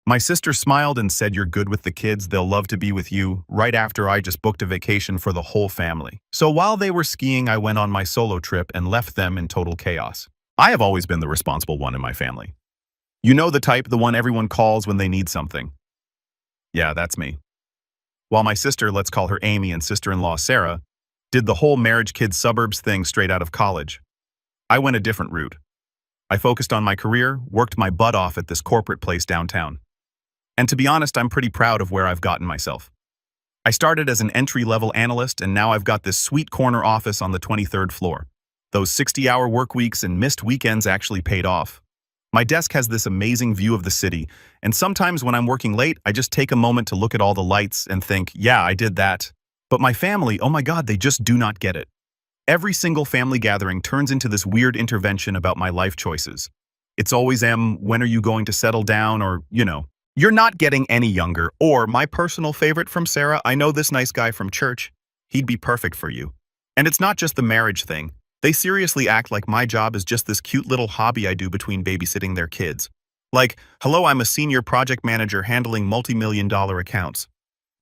My sister smiled and said, "You're good with the kids, they'll love to be with you," right after I just booked a vacation for the whole family. So while they were skiing, I went on my solo trip and left them in total chaos. I have always been the responsible one in my family. You know the type, the one everyone calls when they need something. Yeah, that's me. While my sister, let's call her Amy, and sister-in-law Sarah, did the whole marriage kids suburbs thing straight out of college. I went a different route. I focused on my career, worked my butt off at this corporate place downtown. And to be honest, I'm pretty proud of where I've gotten myself. I started as an entry-level analyst, and now I've got this sweet corner office on the 23rd floor. Those 60-hour work weeks and missed weekends actually paid off. My desk has this amazing view of the city, and sometimes when I'm working late, I just take a moment to look at all the lights and think, yeah, I did that. But my family, oh my God, they just do not get it. Every single family gathering turns into this weird intervention about my life choices. It's always, when are you going to settle down, or, you're not getting any younger, or my personal favorite from Sarah, I know this nice guy from church. He'd be perfect for you. And it's not just the marriage thing. They seriously act like my job is just this cute little hobby I do between babysitting their kids. Like, hello, I'm a senior project manager handling multi-million-dollar accounts.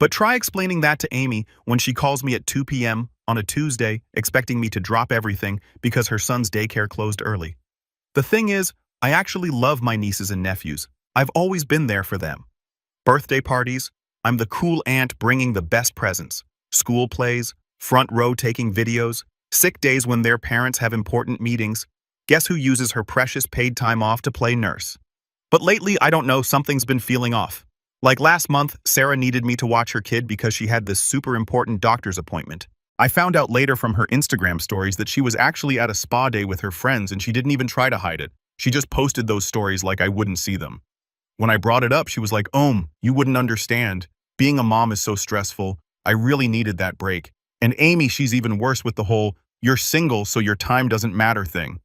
But try explaining that to Amy when she calls me at 2 p.m. on a Tuesday, expecting me to drop everything because her son's daycare closed early. The thing is, I actually love my nieces and nephews. I've always been there for them. Birthday parties, I'm the cool aunt bringing the best presents. School plays, front row taking videos, sick days when their parents have important meetings. Guess who uses her precious paid time off to play nurse? But lately, I don't know, something's been feeling off. Like last month, Sarah needed me to watch her kid because she had this super important doctor's appointment. I found out later from her Instagram stories that she was actually at a spa day with her friends and she didn't even try to hide it. She just posted those stories like I wouldn't see them. When I brought it up, she was like, you wouldn't understand. Being a mom is so stressful. I really needed that break. And Amy, she's even worse with the whole, you're single so your time doesn't matter thing.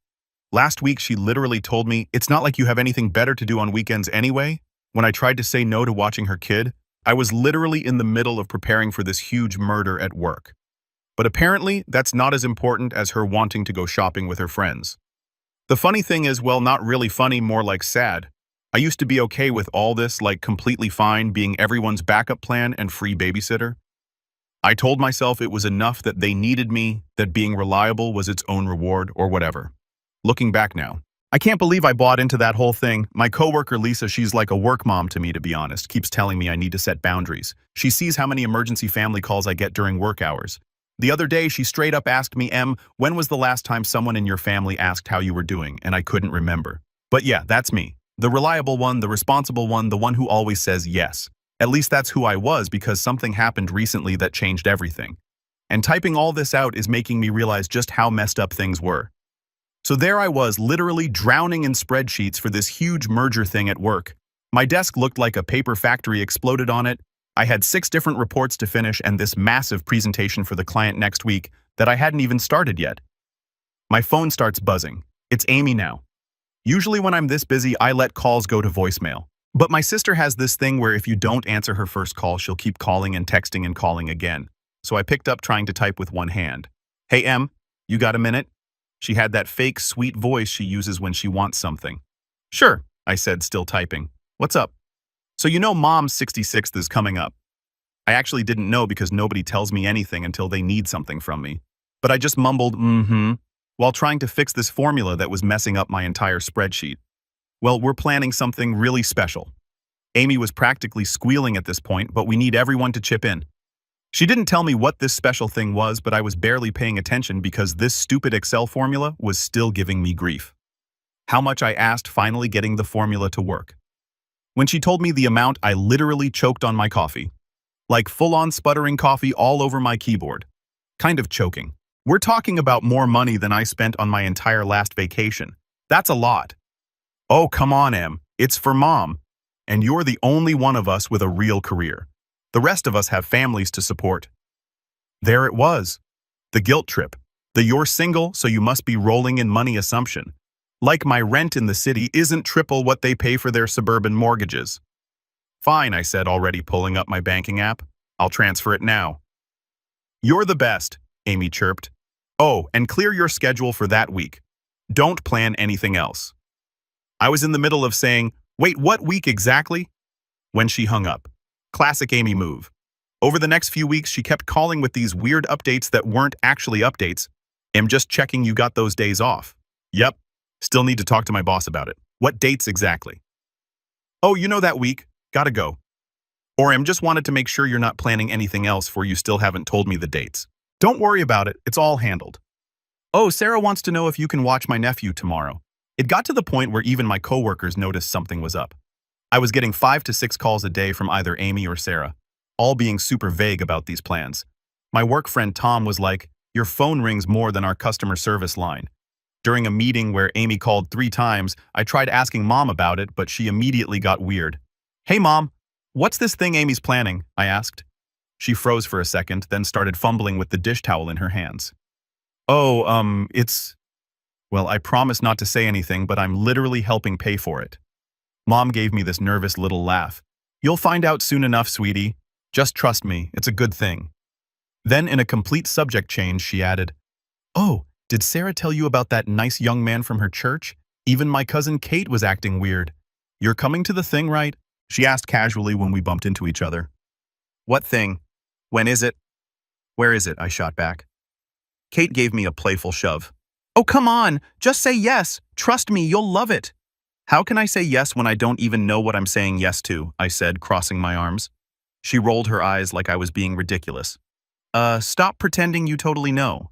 Last week, she literally told me, it's not like you have anything better to do on weekends anyway. When I tried to say no to watching her kid, I was literally in the middle of preparing for this huge murder at work. But apparently, that's not as important as her wanting to go shopping with her friends. The funny thing is, well, not really funny, more like sad. I used to be okay with all this, like completely fine being everyone's backup plan and free babysitter. I told myself it was enough that they needed me, that being reliable was its own reward, or whatever. Looking back now, I can't believe I bought into that whole thing. My coworker Lisa, she's like a work mom to me, to be honest, keeps telling me I need to set boundaries. She sees how many emergency family calls I get during work hours. The other day, she straight up asked me, when was the last time someone in your family asked how you were doing? And I couldn't remember. But yeah, that's me. The reliable one, the responsible one, the one who always says yes. At least that's who I was, because something happened recently that changed everything. And typing all this out is making me realize just how messed up things were. So there I was, literally drowning in spreadsheets for this huge merger thing at work. My desk looked like a paper factory exploded on it. I had 6 different reports to finish and this massive presentation for the client next week that I hadn't even started yet. My phone starts buzzing. It's Amy now. Usually when I'm this busy, I let calls go to voicemail. But my sister has this thing where if you don't answer her first call, she'll keep calling and texting and calling again. So I picked up trying to type with one hand. Hey, you got a minute? She had that fake, sweet voice she uses when she wants something. Sure, I said, still typing. What's up? So you know Mom's 66th is coming up. I actually didn't know because nobody tells me anything until they need something from me. But I just mumbled, while trying to fix this formula that was messing up my entire spreadsheet. Well, we're planning something really special. Amy was practically squealing at this point, but we need everyone to chip in. She didn't tell me what this special thing was, but I was barely paying attention because this stupid Excel formula was still giving me grief. How much I asked finally getting the formula to work. When she told me the amount, I literally choked on my coffee. Like full-on sputtering coffee all over my keyboard. Kind of choking. We're talking about more money than I spent on my entire last vacation. That's a lot. Oh, come on, it's for Mom. And you're the only one of us with a real career. The rest of us have families to support. There it was. The guilt trip. The you're single, so you must be rolling in money assumption. Like my rent in the city isn't triple what they pay for their suburban mortgages. Fine, I said, already pulling up my banking app. I'll transfer it now. You're the best, Amy chirped. Oh, and clear your schedule for that week. Don't plan anything else. I was in the middle of saying, wait, what week exactly? When she hung up. Classic Amy move. Over the next few weeks, she kept calling with these weird updates that weren't actually updates. I'm just checking you got those days off. Yep. Still need to talk to my boss about it. What dates exactly? Oh, you know that week. Gotta go. Or I'm just wanted to make sure you're not planning anything else for you still haven't told me the dates. Don't worry about it. It's all handled. Oh, Sarah wants to know if you can watch my nephew tomorrow. It got to the point where even my coworkers noticed something was up. I was getting 5 to 6 calls a day from either Amy or Sarah, all being super vague about these plans. My work friend Tom was like, "Your phone rings more than our customer service line." During a meeting where Amy called 3 times, I tried asking Mom about it, but she immediately got weird. "Hey Mom, what's this thing Amy's planning?" I asked. She froze for a second, then started fumbling with the dish towel in her hands. Oh, it's... Well, I promise not to say anything, but I'm literally helping pay for it. Mom gave me this nervous little laugh. "You'll find out soon enough, sweetie. Just trust me, it's a good thing." Then, in a complete subject change, she added, "Oh, did Sarah tell you about that nice young man from her church? Even my cousin Kate was acting weird. You're coming to the thing, right?" She asked casually when we bumped into each other. "What thing? When is it? Where is it?" I shot back. Kate gave me a playful shove. "Oh, come on, just say yes. Trust me, you'll love it." "How can I say yes when I don't even know what I'm saying yes to?" I said, crossing my arms. She rolled her eyes like I was being ridiculous. Stop pretending you totally know."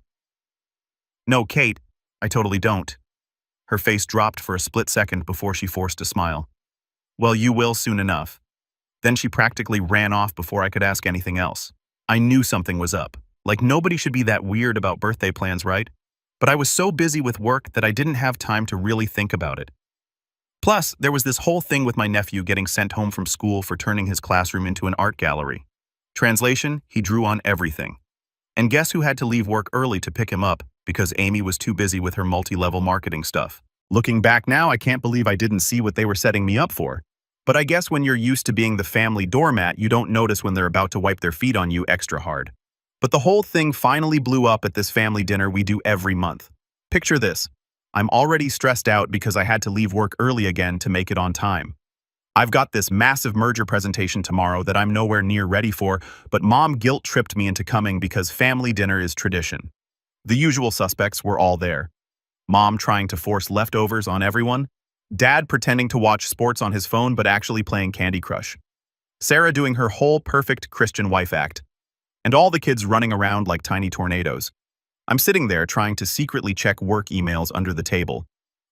"No, Kate, I totally don't." Her face dropped for a split second before she forced a smile. "Well, you will soon enough." Then she practically ran off before I could ask anything else. I knew something was up. Like, nobody should be that weird about birthday plans, right? But I was so busy with work that I didn't have time to really think about it. Plus, there was this whole thing with my nephew getting sent home from school for turning his classroom into an art gallery. Translation, he drew on everything. And guess who had to leave work early to pick him up because Amy was too busy with her multi-level marketing stuff. Looking back now, I can't believe I didn't see what they were setting me up for. But I guess when you're used to being the family doormat, you don't notice when they're about to wipe their feet on you extra hard. But the whole thing finally blew up at this family dinner we do every month. Picture this. I'm already stressed out because I had to leave work early again to make it on time. I've got this massive merger presentation tomorrow that I'm nowhere near ready for, but Mom guilt-tripped me into coming because family dinner is tradition. The usual suspects were all there. Mom trying to force leftovers on everyone. Dad pretending to watch sports on his phone but actually playing Candy Crush. Sarah doing her whole perfect Christian wife act. And all the kids running around like tiny tornadoes. I'm sitting there trying to secretly check work emails under the table.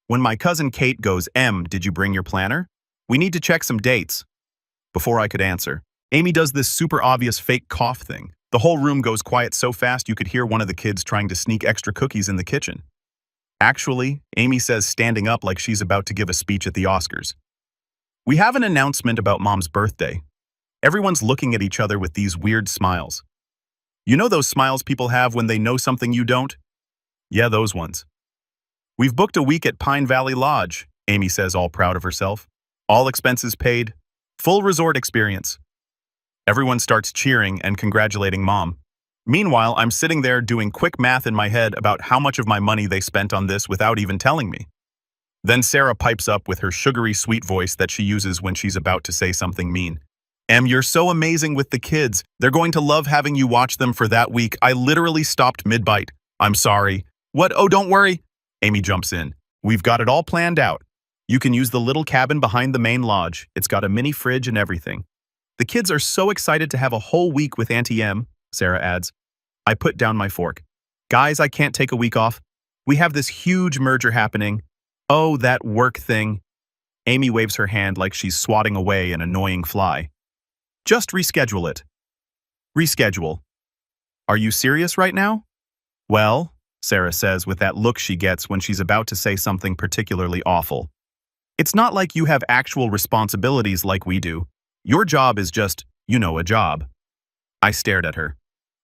When my cousin Kate goes, "Did you bring your planner? We need to check some dates." Before I could answer, Amy does this super obvious fake cough thing. The whole room goes quiet so fast you could hear one of the kids trying to sneak extra cookies in the kitchen. Actually, Amy says standing up like she's about to give a speech at the Oscars. We have an announcement about Mom's birthday. Everyone's looking at each other with these weird smiles. You know those smiles people have when they know something you don't? Yeah, those ones. "We've booked a week at Pine Valley Lodge," Amy says, all proud of herself. "All expenses paid. Full resort experience." Everyone starts cheering and congratulating Mom. Meanwhile, I'm sitting there doing quick math in my head about how much of my money they spent on this without even telling me. Then Sarah pipes up with her sugary sweet voice that she uses when she's about to say something mean. "You're so amazing with the kids. They're going to love having you watch them for that week. I literally stopped mid-bite. I'm sorry." "What? Oh, don't worry." Amy jumps in. "We've got it all planned out. You can use the little cabin behind the main lodge. It's got a mini fridge and everything." "The kids are so excited to have a whole week with Auntie Em," Sarah adds. I put down my fork. "Guys, I can't take a week off. We have this huge merger happening." "Oh, that work thing." Amy waves her hand like she's swatting away an annoying fly. "Just reschedule it." "Reschedule. Are you serious right now?" "Well," Sarah says with that look she gets when she's about to say something particularly awful. "It's not like you have actual responsibilities like we do. Your job is just, a job." I stared at her.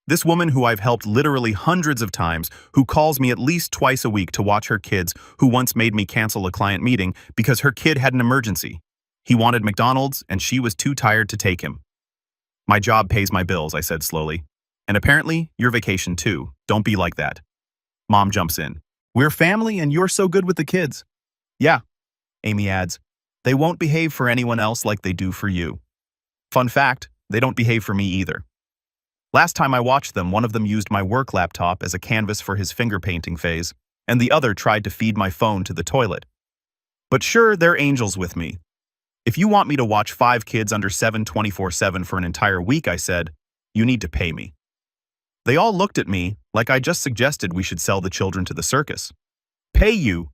This woman who I've helped literally hundreds of times, who calls me at least twice a week to watch her kids, who once made me cancel a client meeting because her kid had an emergency. He wanted McDonald's and she was too tired to take him. "My job pays my bills," I said slowly. "And apparently, your vacation too. Don't be like that." Mom jumps in. "We're family and you're so good with the kids." "Yeah," Amy adds. "They won't behave for anyone else like they do for you." Fun fact, they don't behave for me either. Last time I watched them, one of them used my work laptop as a canvas for his finger painting phase, and the other tried to feed my phone to the toilet. But sure, they're angels with me. If you want me to watch 5 kids under 7 24/7 for an entire week, I said, you need to pay me. They all looked at me like I just suggested we should sell the children to the circus. Pay you?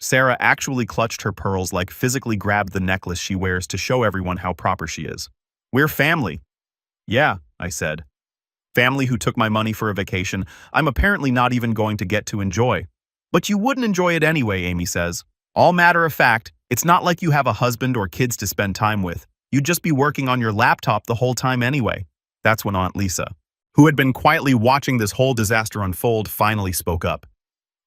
Sarah actually clutched her pearls, like physically grabbed the necklace she wears to show everyone how proper she is. We're family. Yeah, I said. Family who took my money for a vacation I'm apparently not even going to get to enjoy. But you wouldn't enjoy it anyway, Amy says. All matter of fact, it's not like you have a husband or kids to spend time with. You'd just be working on your laptop the whole time anyway. That's when Aunt Lisa, who had been quietly watching this whole disaster unfold, finally spoke up.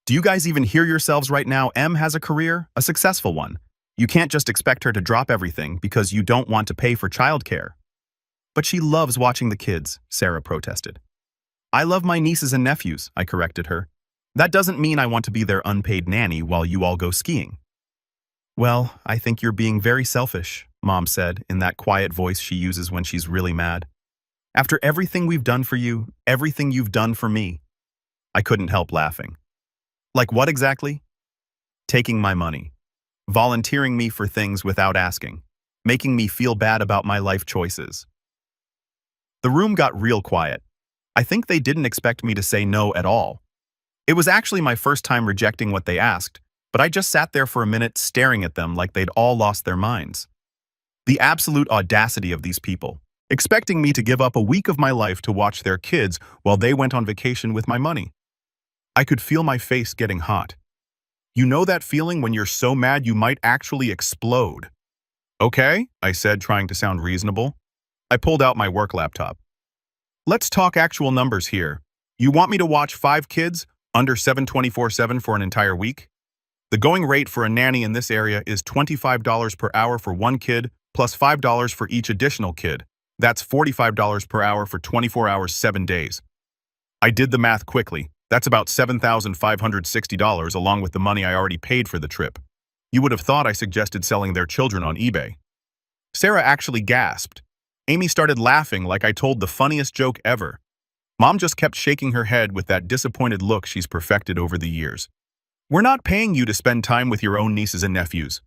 Do you guys even hear yourselves right now? Em has a career, a successful one. You can't just expect her to drop everything because you don't want to pay for childcare. But she loves watching the kids, Sarah protested. I love my nieces and nephews, I corrected her. That doesn't mean I want to be their unpaid nanny while you all go skiing. Well, I think you're being very selfish, Mom said in that quiet voice she uses when she's really mad. After everything we've done for you, everything you've done for me. I couldn't help laughing. Like what exactly? Taking my money, volunteering me for things without asking, making me feel bad about my life choices. The room got real quiet. I think they didn't expect me to say no at all. It was actually my first time rejecting what they asked, but I just sat there for a minute staring at them like they'd all lost their minds. The absolute audacity of these people, expecting me to give up a week of my life to watch their kids while they went on vacation with my money. I could feel my face getting hot. You know that feeling when you're so mad you might actually explode? Okay, I said, trying to sound reasonable. I pulled out my work laptop. Let's talk actual numbers here. You want me to watch 5 kids under 7 24/7 for an entire week? The going rate for a nanny in this area is $25 per hour for one kid, plus $5 for each additional kid. That's $45 per hour for 24 hours, 7 days. I did the math quickly. That's about $7,560 along with the money I already paid for the trip. You would have thought I suggested selling their children on eBay. Sarah actually gasped. Amy started laughing like I told the funniest joke ever. Mom just kept shaking her head with that disappointed look she's perfected over the years. We're not paying you to spend time with your own nieces and nephews,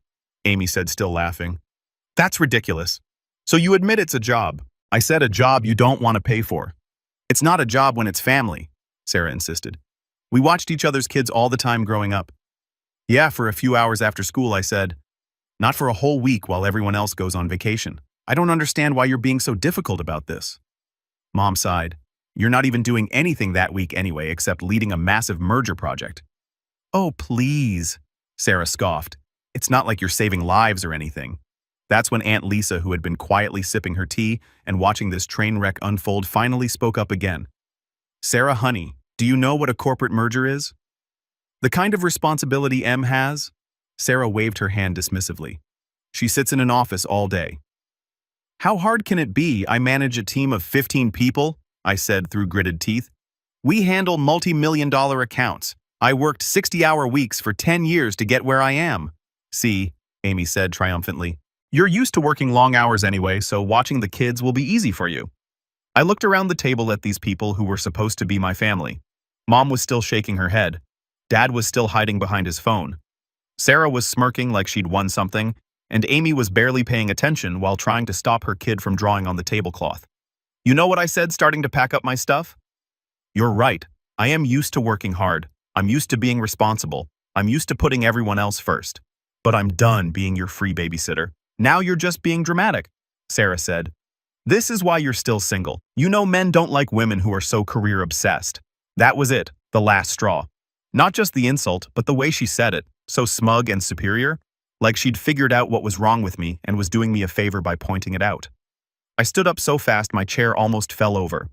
Amy said, still laughing. That's ridiculous. So you admit it's a job. I said a job you don't want to pay for. It's not a job when it's family, Sarah insisted. We watched each other's kids all the time growing up. Yeah, for a few hours after school, I said. Not for a whole week while everyone else goes on vacation. I don't understand why you're being so difficult about this. Mom sighed. You're not even doing anything that week anyway except leading a massive merger project. Oh, please, Sarah scoffed. It's not like you're saving lives or anything. That's when Aunt Lisa, who had been quietly sipping her tea and watching this train wreck unfold, finally spoke up again. Sarah, honey, do you know what a corporate merger is? The kind of responsibility Em has? Sarah waved her hand dismissively. She sits in an office all day. How hard can it be? I manage a team of 15 people, I said through gritted teeth. We handle multi-million-dollar accounts. I worked 60-hour weeks for 10 years to get where I am. See, Amy said triumphantly. You're used to working long hours anyway, so watching the kids will be easy for you. I looked around the table at these people who were supposed to be my family. Mom was still shaking her head. Dad was still hiding behind his phone. Sarah was smirking like she'd won something, and Amy was barely paying attention while trying to stop her kid from drawing on the tablecloth. You know what I said, starting to pack up my stuff? You're right. I am used to working hard. I'm used to being responsible. I'm used to putting everyone else first. But I'm done being your free babysitter. Now you're just being dramatic, Sarah said. This is why you're still single. You know men don't like women who are so career-obsessed. That was it, the last straw. Not just the insult, but the way she said it, so smug and superior, like she'd figured out what was wrong with me and was doing me a favor by pointing it out. I stood up so fast my chair almost fell over.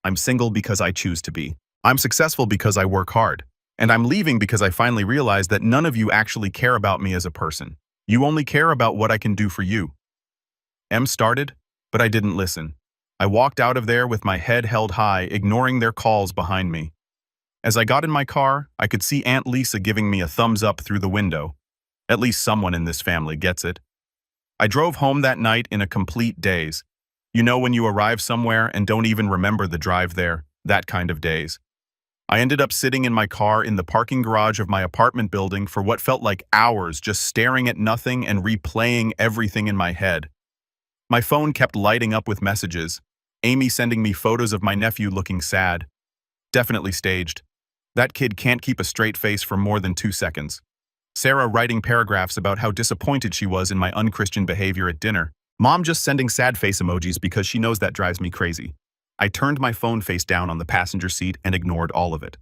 I'm single because I choose to be. I'm successful because I work hard. And I'm leaving because I finally realized that none of you actually care about me as a person. You only care about what I can do for you. Em started, but I didn't listen. I walked out of there with my head held high, ignoring their calls behind me. As I got in my car, I could see Aunt Lisa giving me a thumbs up through the window. At least someone in this family gets it. I drove home that night in a complete daze. You know when you arrive somewhere and don't even remember the drive there, that kind of days. I ended up sitting in my car in the parking garage of my apartment building for what felt like hours, just staring at nothing and replaying everything in my head. My phone kept lighting up with messages. Amy sending me photos of my nephew looking sad. Definitely staged. That kid can't keep a straight face for more than 2 seconds. Sarah writing paragraphs about how disappointed she was in my unchristian behavior at dinner. Mom just sending sad face emojis because she knows that drives me crazy. I turned my phone face down on the passenger seat and ignored all of it.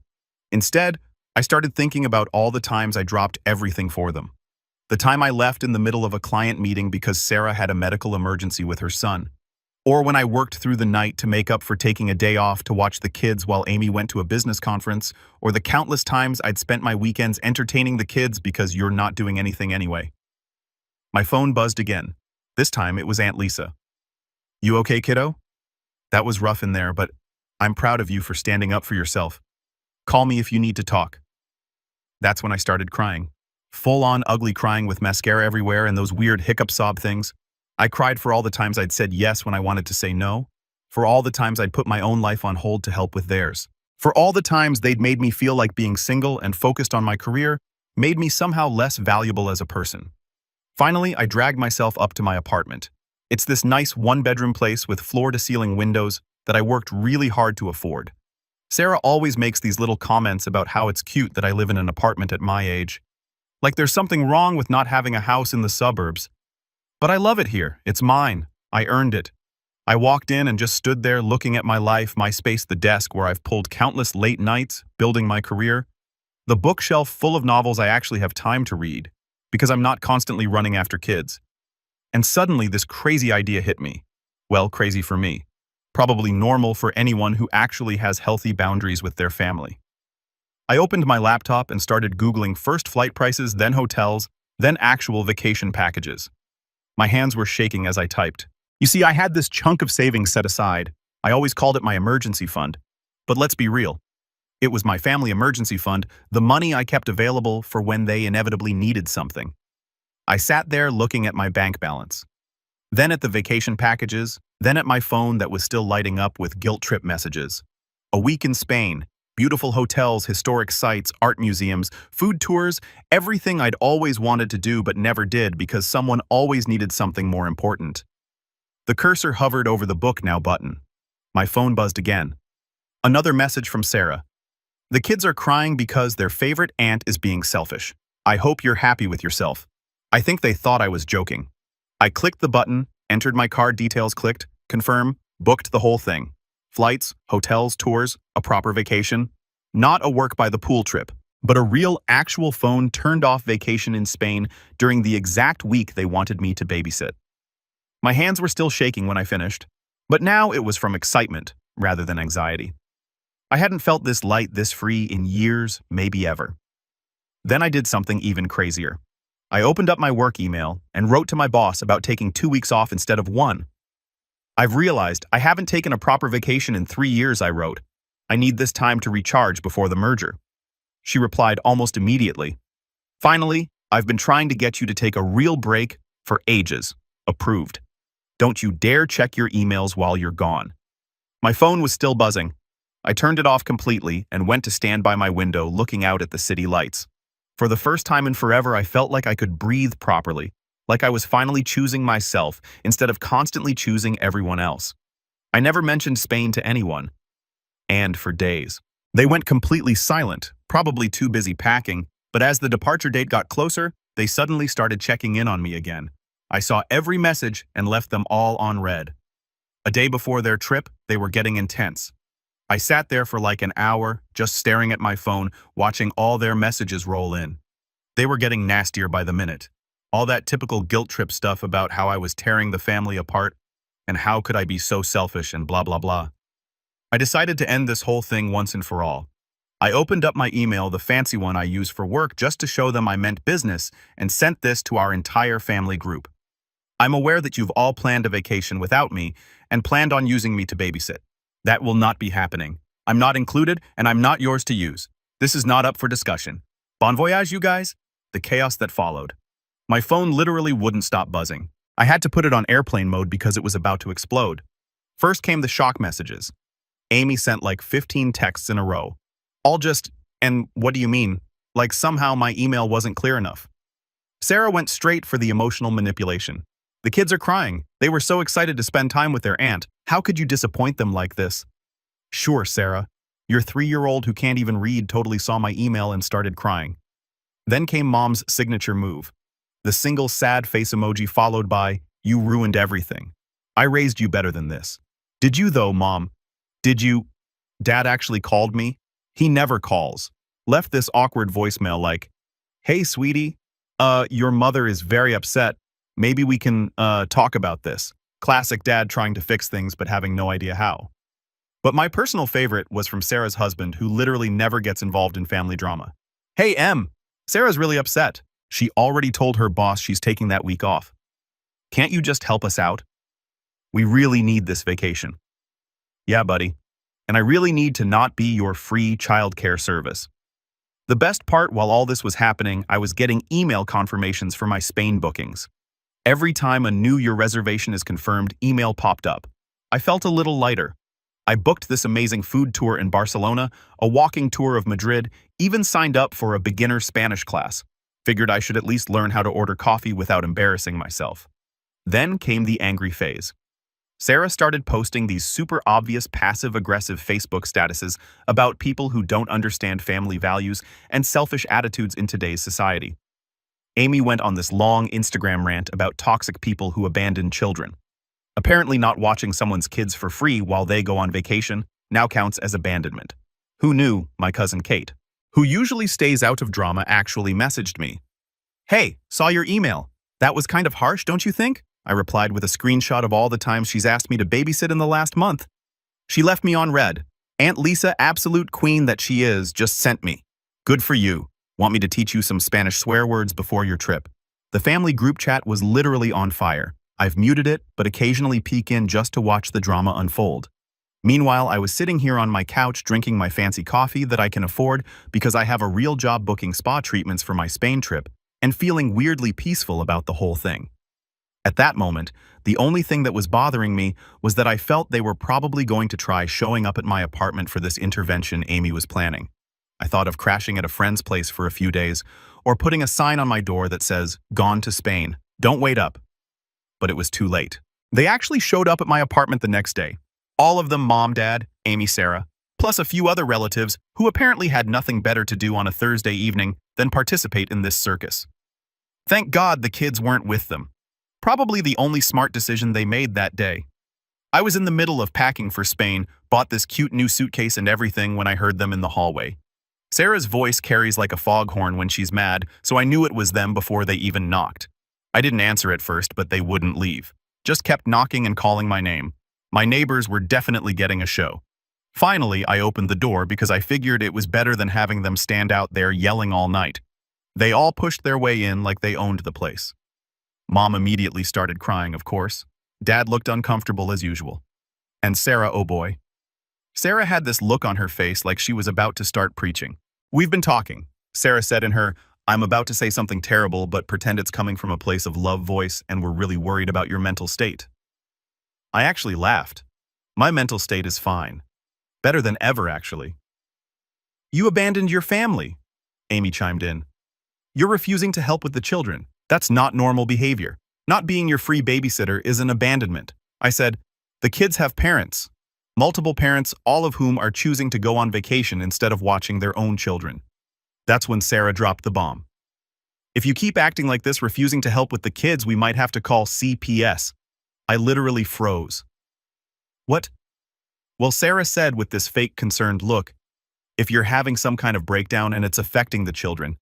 Instead, I started thinking about all the times I dropped everything for them. The time I left in the middle of a client meeting because Sarah had a medical emergency with her son. Or when I worked through the night to make up for taking a day off to watch the kids while Amy went to a business conference, or the countless times I'd spent my weekends entertaining the kids because you're not doing anything anyway. My phone buzzed again. This time it was Aunt Lisa. "You okay, kiddo? That was rough in there, but I'm proud of you for standing up for yourself. Call me if you need to talk." That's when I started crying. Full-on ugly crying with mascara everywhere and those weird hiccup sob things. I cried for all the times I'd said yes when I wanted to say no, for all the times I'd put my own life on hold to help with theirs, for all the times they'd made me feel like being single and focused on my career made me somehow less valuable as a person. Finally, I dragged myself up to my apartment. It's this nice one-bedroom place with floor-to-ceiling windows that I worked really hard to afford. Sarah always makes these little comments about how it's cute that I live in an apartment at my age. Like there's something wrong with not having a house in the suburbs. But I love it here. It's mine. I earned it. I walked in and just stood there looking at my life, my space, the desk where I've pulled countless late nights, building my career, the bookshelf full of novels I actually have time to read, because I'm not constantly running after kids. And suddenly this crazy idea hit me. Well, crazy for me. Probably normal for anyone who actually has healthy boundaries with their family. I opened my laptop and started Googling first flight prices, then hotels, then actual vacation packages. My hands were shaking as I typed. You see, I had this chunk of savings set aside. I always called it my emergency fund. But let's be real. It was my family emergency fund, the money I kept available for when they inevitably needed something. I sat there looking at my bank balance, then at the vacation packages, then at my phone that was still lighting up with guilt trip messages. A week in Spain, beautiful hotels, historic sites, art museums, food tours, everything I'd always wanted to do but never did because someone always needed something more important. The cursor hovered over the book now button. My phone buzzed again. Another message from Sarah. "The kids are crying because their favorite aunt is being selfish. I hope you're happy with yourself." I think they thought I was joking. I clicked the button, entered my card details, clicked, confirm, booked the whole thing. Flights, hotels, tours, a proper vacation. Not a work by the pool trip, but a real actual phone turned off vacation in Spain during the exact week they wanted me to babysit. My hands were still shaking when I finished, but now it was from excitement rather than anxiety. I hadn't felt this light, this free in years, maybe ever. Then I did something even crazier. I opened up my work email and wrote to my boss about taking 2 weeks off instead of 1. "I've realized I haven't taken a proper vacation in 3 years," I wrote. "I need this time to recharge before the merger." She replied almost immediately. "Finally, I've been trying to get you to take a real break for ages. Approved. Don't you dare check your emails while you're gone." My phone was still buzzing. I turned it off completely and went to stand by my window looking out at the city lights. For the first time in forever, I felt like I could breathe properly, like I was finally choosing myself instead of constantly choosing everyone else. I never mentioned Spain to anyone. And for days. They went completely silent, probably too busy packing, but as the departure date got closer, they suddenly started checking in on me again. I saw every message and left them all on read. A day before their trip, they were getting intense. I sat there for like an hour, just staring at my phone, watching all their messages roll in. They were getting nastier by the minute. All that typical guilt trip stuff about how I was tearing the family apart, and how could I be so selfish and blah blah blah. I decided to end this whole thing once and for all. I opened up my email, the fancy one I use for work, just to show them I meant business, and sent this to our entire family group. "I'm aware that you've all planned a vacation without me, and planned on using me to babysit. That will not be happening. I'm not included, and I'm not yours to use. This is not up for discussion. Bon voyage, you guys." The chaos that followed. My phone literally wouldn't stop buzzing. I had to put it on airplane mode because it was about to explode. First came the shock messages. Amy sent like 15 texts in a row. All just, and what do you mean? Like somehow my email wasn't clear enough. Sarah went straight for the emotional manipulation. The kids are crying. They were so excited to spend time with their aunt. How could you disappoint them like this? Sure, Sarah. Your 3-year-old who can't even read totally saw my email and started crying. Then came Mom's signature move. The single sad face emoji followed by, "You ruined everything. I raised you better than this." Did you though, Mom? Did you? Dad actually called me. He never calls. Left this awkward voicemail like, "Hey, sweetie, your mother is very upset. Maybe we can, talk about this." Classic dad trying to fix things but having no idea how. But my personal favorite was from Sarah's husband, who literally never gets involved in family drama. "Hey, Em, Sarah's really upset. She already told her boss she's taking that week off. Can't you just help us out? We really need this vacation." "Yeah, buddy. And I really need to not be your free childcare service." The best part while all this was happening, I was getting email confirmations for my Spain bookings. Every time a New Year reservation is confirmed, email popped up. I felt a little lighter. I booked this amazing food tour in Barcelona, a walking tour of Madrid, even signed up for a beginner Spanish class. Figured I should at least learn how to order coffee without embarrassing myself. Then came the angry phase. Sarah started posting these super obvious passive-aggressive Facebook statuses about people who don't understand family values and selfish attitudes in today's society. Amy went on this long Instagram rant about toxic people who abandon children. Apparently not watching someone's kids for free while they go on vacation now counts as abandonment. Who knew? My cousin Kate, who usually stays out of drama, actually messaged me. "Hey, saw your email. That was kind of harsh, don't you think?" I replied with a screenshot of all the times she's asked me to babysit in the last month. She left me on red. Aunt Lisa, absolute queen that she is, just sent me. "Good for you. Want me to teach you some Spanish swear words before your trip?" The family group chat was literally on fire. I've muted it, but occasionally peek in just to watch the drama unfold. Meanwhile, I was sitting here on my couch drinking my fancy coffee that I can afford because I have a real job booking spa treatments for my Spain trip and feeling weirdly peaceful about the whole thing. At that moment, the only thing that was bothering me was that I felt they were probably going to try showing up at my apartment for this intervention Amy was planning. I thought of crashing at a friend's place for a few days or putting a sign on my door that says, "Gone to Spain. Don't wait up." But it was too late. They actually showed up at my apartment the next day. All of them Mom, Dad, Amy, Sarah, plus a few other relatives who apparently had nothing better to do on a Thursday evening than participate in this circus. Thank God the kids weren't with them. Probably the only smart decision they made that day. I was in the middle of packing for Spain, bought this cute new suitcase and everything when I heard them in the hallway. Sarah's voice carries like a foghorn when she's mad, so I knew it was them before they even knocked. I didn't answer at first, but they wouldn't leave. Just kept knocking and calling my name. My neighbors were definitely getting a show. Finally, I opened the door because I figured it was better than having them stand out there yelling all night. They all pushed their way in like they owned the place. Mom immediately started crying, of course. Dad looked uncomfortable as usual. And Sarah, oh boy. Sarah had this look on her face like she was about to start preaching. "We've been talking," Sarah said in her, "I'm about to say something terrible, but pretend it's coming from a place of love voice and we're really worried about your mental state." I actually laughed. My mental state is fine. Better than ever, actually. "You abandoned your family," Amy chimed in. "You're refusing to help with the children. That's not normal behavior. Not being your free babysitter is an abandonment." I said, "The kids have parents. Multiple parents, all of whom are choosing to go on vacation instead of watching their own children." That's when Sarah dropped the bomb. "If you keep acting like this, refusing to help with the kids, we might have to call CPS." I literally froze. "What?" Well, Sarah said with this fake concerned look, "If you're having some kind of breakdown and it's affecting the children,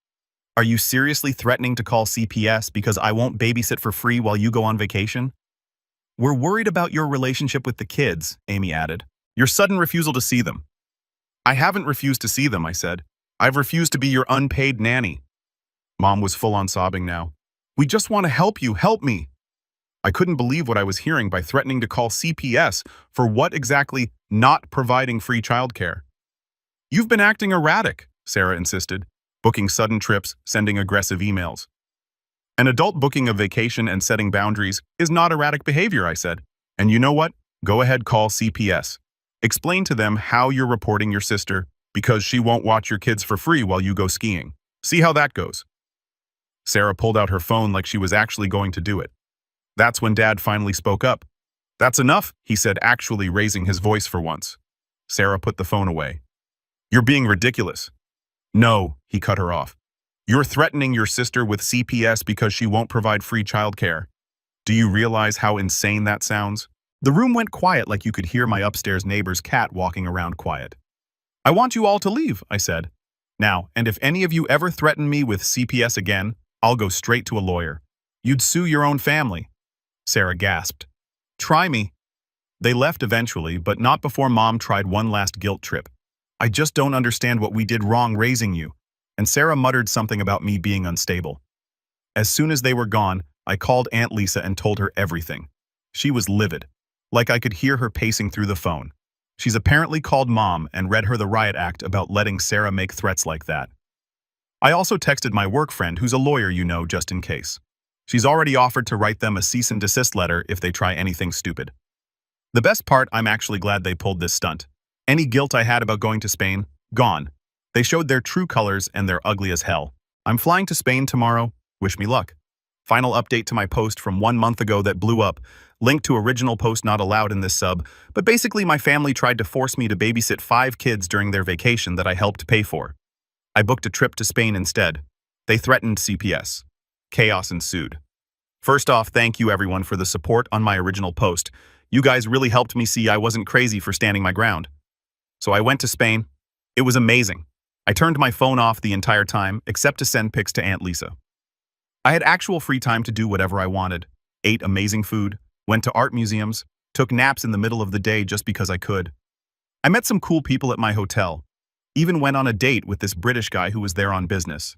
are you seriously threatening to call CPS because I won't babysit for free while you go on vacation?" "We're worried about your relationship with the kids," Amy added. "Your sudden refusal to see them." "I haven't refused to see them," I said. "I've refused to be your unpaid nanny." Mom was full on sobbing now. "We just want to help you, help me." I couldn't believe what I was hearing by threatening to call CPS for what exactly? Not providing free childcare. "You've been acting erratic," Sarah insisted, booking sudden trips, sending aggressive emails. "An adult booking a vacation and setting boundaries is not erratic behavior," I said. "And you know what? Go ahead, call CPS. Explain to them how you're reporting your sister because she won't watch your kids for free while you go skiing. See how that goes." Sarah pulled out her phone like she was actually going to do it. That's when Dad finally spoke up. "That's enough," he said, actually raising his voice for once. Sarah put the phone away. "You're being ridiculous." "No," he cut her off. "You're threatening your sister with CPS because she won't provide free childcare. Do you realize how insane that sounds?" The room went quiet like you could hear my upstairs neighbor's cat walking around quiet. "I want you all to leave," I said. "Now, and if any of you ever threaten me with CPS again, I'll go straight to a lawyer. You'd sue your own family." Sarah gasped. "Try me." They left eventually, but not before Mom tried one last guilt trip. "I just don't understand what we did wrong raising you." And Sarah muttered something about me being unstable. As soon as they were gone, I called Aunt Lisa and told her everything. She was livid, like I could hear her pacing through the phone. She's apparently called Mom and read her the riot act about letting Sarah make threats like that. I also texted my work friend, who's a lawyer, just in case. She's already offered to write them a cease and desist letter if they try anything stupid. The best part, I'm actually glad they pulled this stunt. Any guilt I had about going to Spain, gone. They showed their true colors and they're ugly as hell. I'm flying to Spain tomorrow. Wish me luck. Final update to my post from 1 month ago that blew up. Link to original post not allowed in this sub, but basically my family tried to force me to babysit 5 kids during their vacation that I helped pay for. I booked a trip to Spain instead. They threatened CPS. Chaos ensued. First off, thank you everyone for the support on my original post. You guys really helped me see I wasn't crazy for standing my ground. So I went to Spain. It was amazing. I turned my phone off the entire time, except to send pics to Aunt Lisa. I had actual free time to do whatever I wanted. Ate amazing food, went to art museums, took naps in the middle of the day just because I could. I met some cool people at my hotel. Even went on a date with this British guy who was there on business.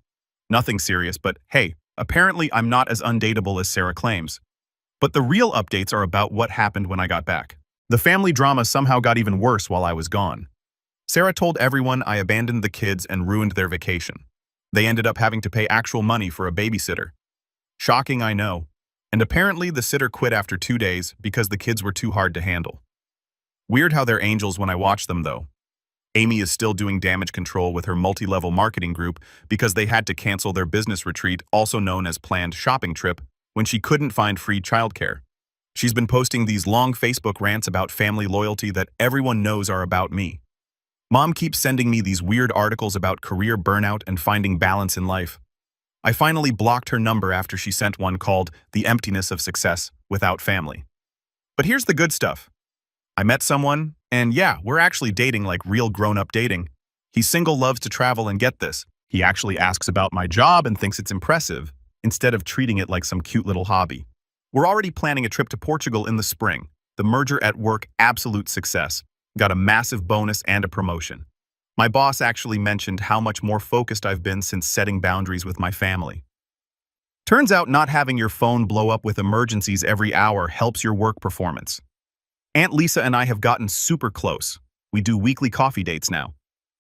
Nothing serious, but hey, apparently I'm not as undateable as Sarah claims. But the real updates are about what happened when I got back. The family drama somehow got even worse while I was gone. Sarah told everyone I abandoned the kids and ruined their vacation. They ended up having to pay actual money for a babysitter. Shocking, I know. And apparently the sitter quit after 2 days because the kids were too hard to handle. Weird how they're angels when I watch them, though. Amy is still doing damage control with her multi-level marketing group because they had to cancel their business retreat, also known as planned shopping trip, when she couldn't find free childcare. She's been posting these long Facebook rants about family loyalty that everyone knows are about me. Mom keeps sending me these weird articles about career burnout and finding balance in life. I finally blocked her number after she sent one called "The Emptiness of Success Without Family." But here's the good stuff. I met someone, and yeah, we're actually dating like real grown-up dating. He's single, loves to travel, and get this, he actually asks about my job and thinks it's impressive, instead of treating it like some cute little hobby. We're already planning a trip to Portugal in the spring. The merger at work, absolute success. Got a massive bonus and a promotion. My boss actually mentioned how much more focused I've been since setting boundaries with my family. Turns out not having your phone blow up with emergencies every hour helps your work performance. Aunt Lisa and I have gotten super close. We do weekly coffee dates now.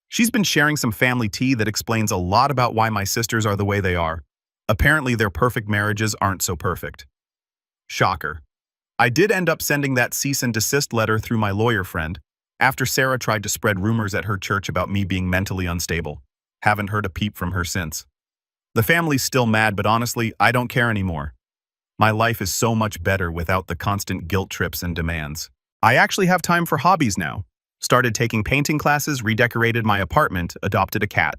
She's been sharing some family tea that explains a lot about why my sisters are the way they are. Apparently their perfect marriages aren't so perfect. Shocker. I did end up sending that cease and desist letter through my lawyer friend, after Sarah tried to spread rumors at her church about me being mentally unstable. Haven't heard a peep from her since. The family's still mad, but honestly, I don't care anymore. My life is so much better without the constant guilt trips and demands. I actually have time for hobbies now. Started taking painting classes, redecorated my apartment, adopted a cat.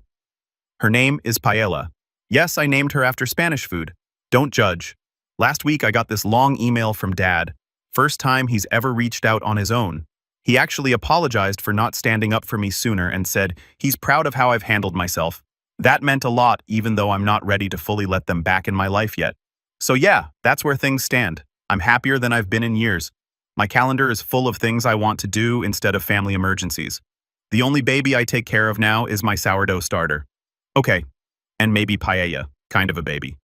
Her name is Paella. Yes, I named her after Spanish food. Don't judge. Last week I got this long email from Dad. First time he's ever reached out on his own. He actually apologized for not standing up for me sooner and said he's proud of how I've handled myself. That meant a lot, even though I'm not ready to fully let them back in my life yet. So yeah, that's where things stand. I'm happier than I've been in years. My calendar is full of things I want to do instead of family emergencies. The only baby I take care of now is my sourdough starter. Okay, and maybe paella, kind of a baby.